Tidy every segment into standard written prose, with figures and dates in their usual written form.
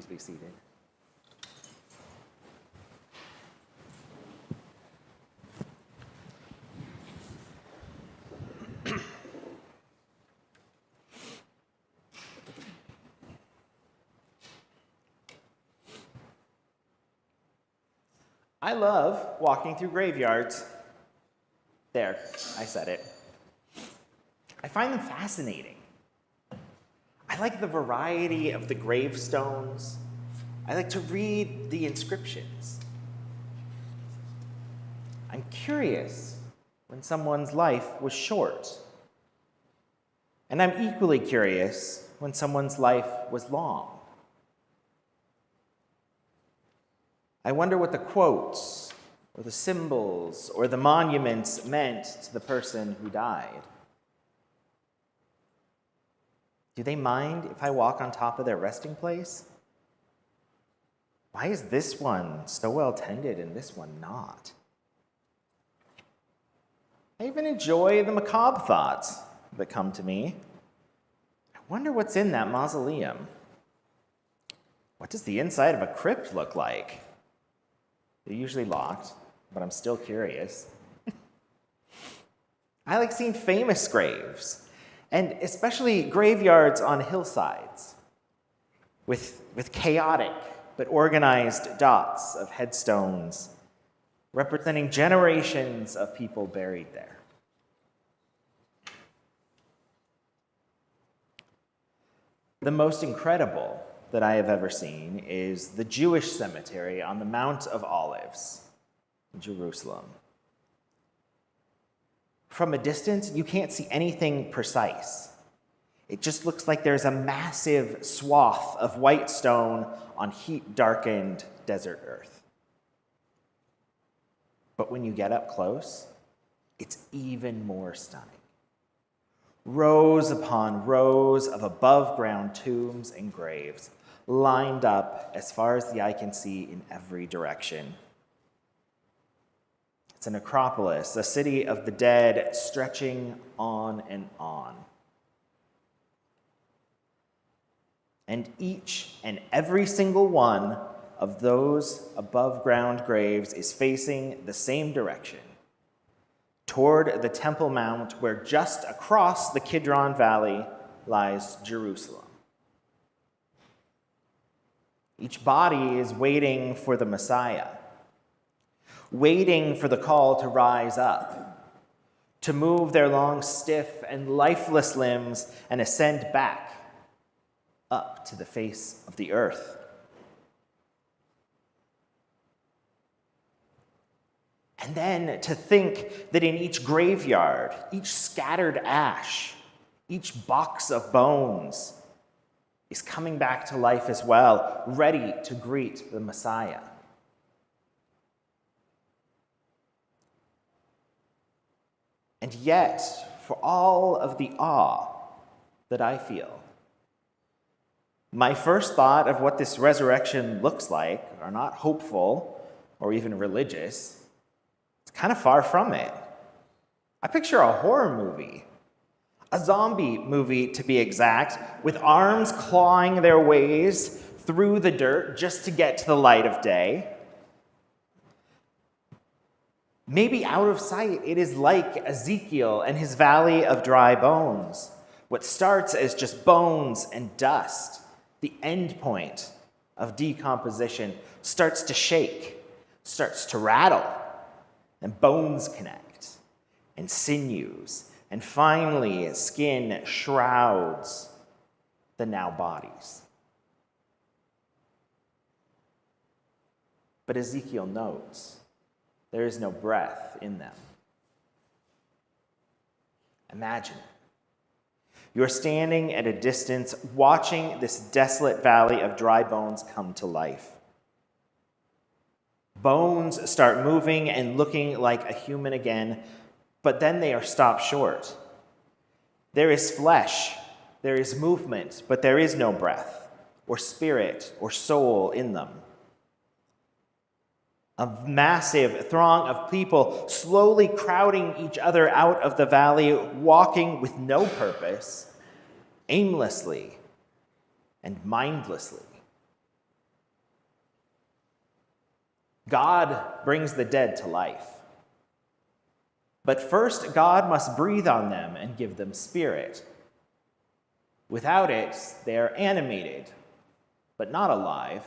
Please be seated. I love walking through graveyards. There, I said it. I find them fascinating. I like the variety of the gravestones. I like to read the inscriptions. I'm curious when someone's life was short. And I'm equally curious when someone's life was long. I wonder what the quotes, or the symbols, or the monuments meant to the person who died. Do they mind if I walk on top of their resting place? Why is this one so well tended and this one not? I even enjoy the macabre thoughts that come to me. I wonder what's in that mausoleum. What does the inside of a crypt look like? They're usually locked, but I'm still curious. I like seeing famous graves, and especially graveyards on hillsides, with chaotic but organized dots of headstones representing generations of people buried there. The most incredible that I have ever seen is the Jewish cemetery on the Mount of Olives in Jerusalem. From a distance, you can't see anything precise. It just looks like there's a massive swath of white stone on heat-darkened desert earth. But when you get up close, it's even more stunning. Rows upon rows of above-ground tombs and graves, lined up as far as the eye can see in every direction. It's a necropolis, a city of the dead stretching on and on. And each and every single one of those above-ground graves is facing the same direction, toward the Temple Mount, where just across the Kidron Valley lies Jerusalem. Each body is waiting for the Messiah, waiting for the call to rise up, to move their long, stiff, and lifeless limbs and ascend back up to the face of the earth. And then to think that in each graveyard, each scattered ash, each box of bones is coming back to life as well, ready to greet the Messiah. And yet, for all of the awe that I feel, my first thought of what this resurrection looks like are not hopeful or even religious. It's kind of far from it. I picture a horror movie, a zombie movie to be exact, with arms clawing their ways through the dirt just to get to the light of day. Maybe out of sight, it is like Ezekiel and his valley of dry bones. What starts as just bones and dust, the end point of decomposition, starts to shake, starts to rattle, and bones connect, and sinews, and finally skin shrouds the now bodies. But Ezekiel knows there is no breath in them. Imagine it. You're standing at a distance, watching this desolate valley of dry bones come to life. Bones start moving and looking like a human again, but then they are stopped short. There is flesh, there is movement, but there is no breath, or spirit, or soul in them. A massive throng of people slowly crowding each other out of the valley, walking with no purpose, aimlessly and mindlessly. God brings the dead to life. But first, God must breathe on them and give them spirit. Without it, they are animated, but not alive.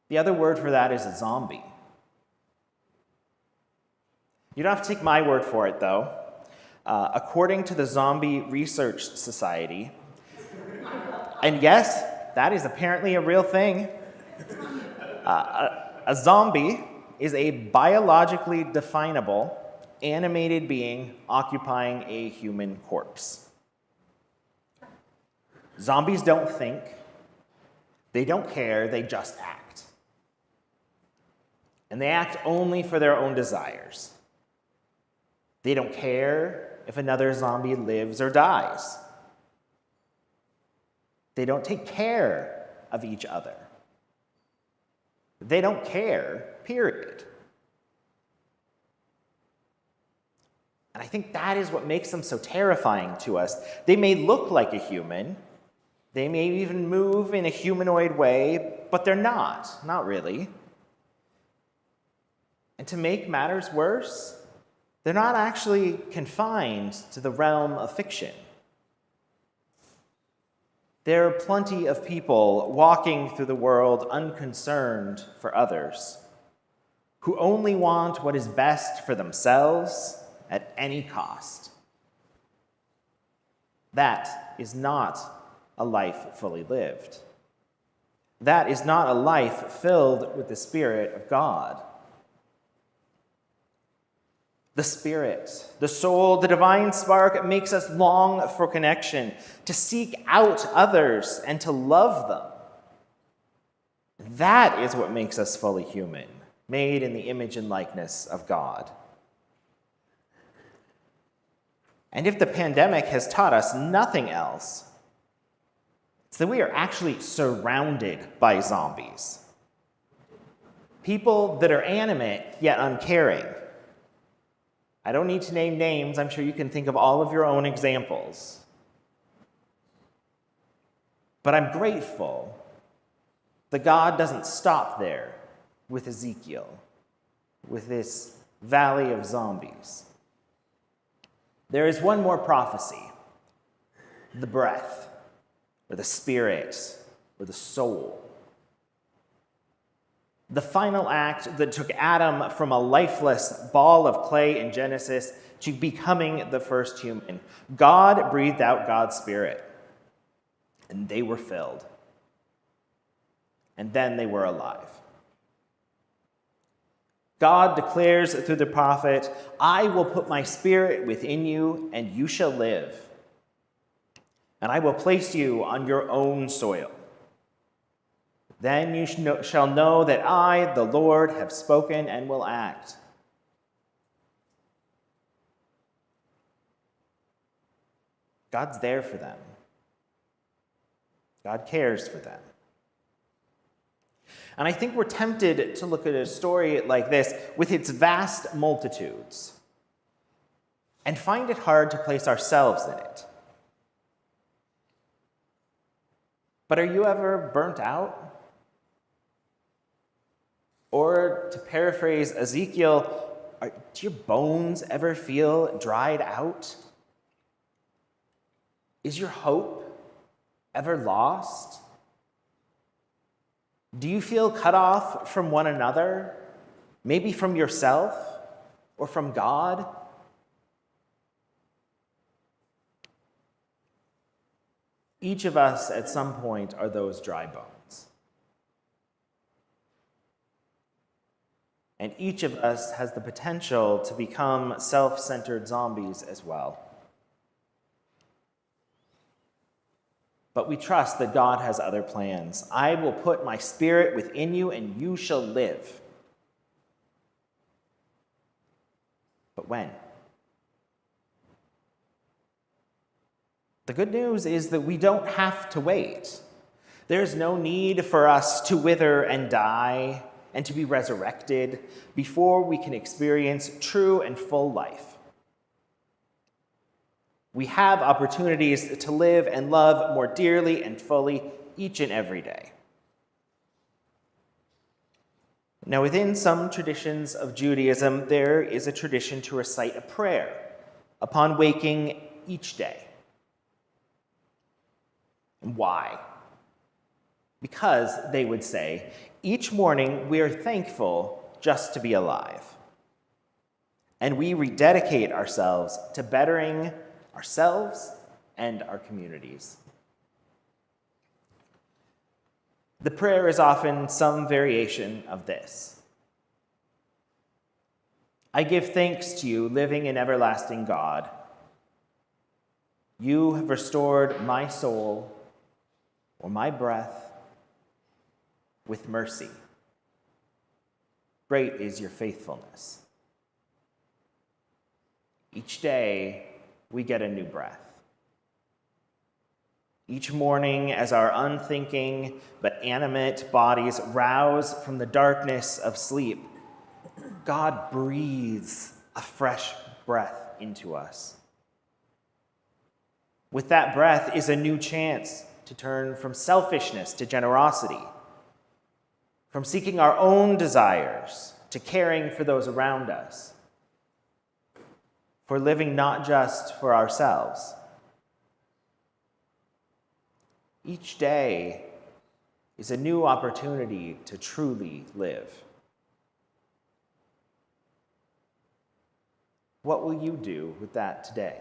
The other word for that is a zombie. You don't have to take my word for it, though. According to the Zombie Research Society, and yes, that is apparently a real thing, a zombie is a biologically definable, animated being occupying a human corpse. Zombies don't think, they don't care, they just act. And they act only for their own desires. They don't care if another zombie lives or dies. They don't take care of each other. They don't care, period. And I think that is what makes them so terrifying to us. They may look like a human. They may even move in a humanoid way, but they're not really. And to make matters worse, they're not actually confined to the realm of fiction. There are plenty of people walking through the world unconcerned for others, who only want what is best for themselves at any cost. That is not a life fully lived. That is not a life filled with the Spirit of God. The Spirit, the soul, the divine spark makes us long for connection, to seek out others and to love them. That is what makes us fully human, made in the image and likeness of God. And if the pandemic has taught us nothing else, it's that we are actually surrounded by zombies. People that are animate yet uncaring. I don't need to name names. I'm sure you can think of all of your own examples. But I'm grateful that God doesn't stop there with Ezekiel, with this valley of zombies. There is one more prophecy, the breath, or the spirit, or the soul. The final act that took Adam from a lifeless ball of clay in Genesis to becoming the first human. God breathed out God's Spirit, and they were filled. And then they were alive. God declares through the prophet, "I will put my Spirit within you, and you shall live. And I will place you on your own soil. Then you shall know that I, the Lord, have spoken and will act." God's there for them. God cares for them. And I think we're tempted to look at a story like this with its vast multitudes and find it hard to place ourselves in it. But are you ever burnt out? Or, to paraphrase Ezekiel, do your bones ever feel dried out? Is your hope ever lost? Do you feel cut off from one another, maybe from yourself or from God? Each of us at some point are those dry bones. And each of us has the potential to become self-centered zombies as well. But we trust that God has other plans. "I will put my Spirit within you, and you shall live." But when? The good news is that we don't have to wait. There's no need for us to wither and die and to be resurrected before we can experience true and full life. We have opportunities to live and love more dearly and fully each and every day. Now, within some traditions of Judaism, there is a tradition to recite a prayer upon waking each day. Why? Because, they would say, each morning we are thankful just to be alive. And we rededicate ourselves to bettering ourselves and our communities. The prayer is often some variation of this. I give thanks to you, living and everlasting God. You have restored my soul, or my breath, with mercy. Great is your faithfulness. Each day, we get a new breath. Each morning, as our unthinking but animate bodies rouse from the darkness of sleep, God breathes a fresh breath into us. With that breath is a new chance to turn from selfishness to generosity, from seeking our own desires to caring for those around us, for living not just for ourselves. Each day is a new opportunity to truly live. What will you do with that today?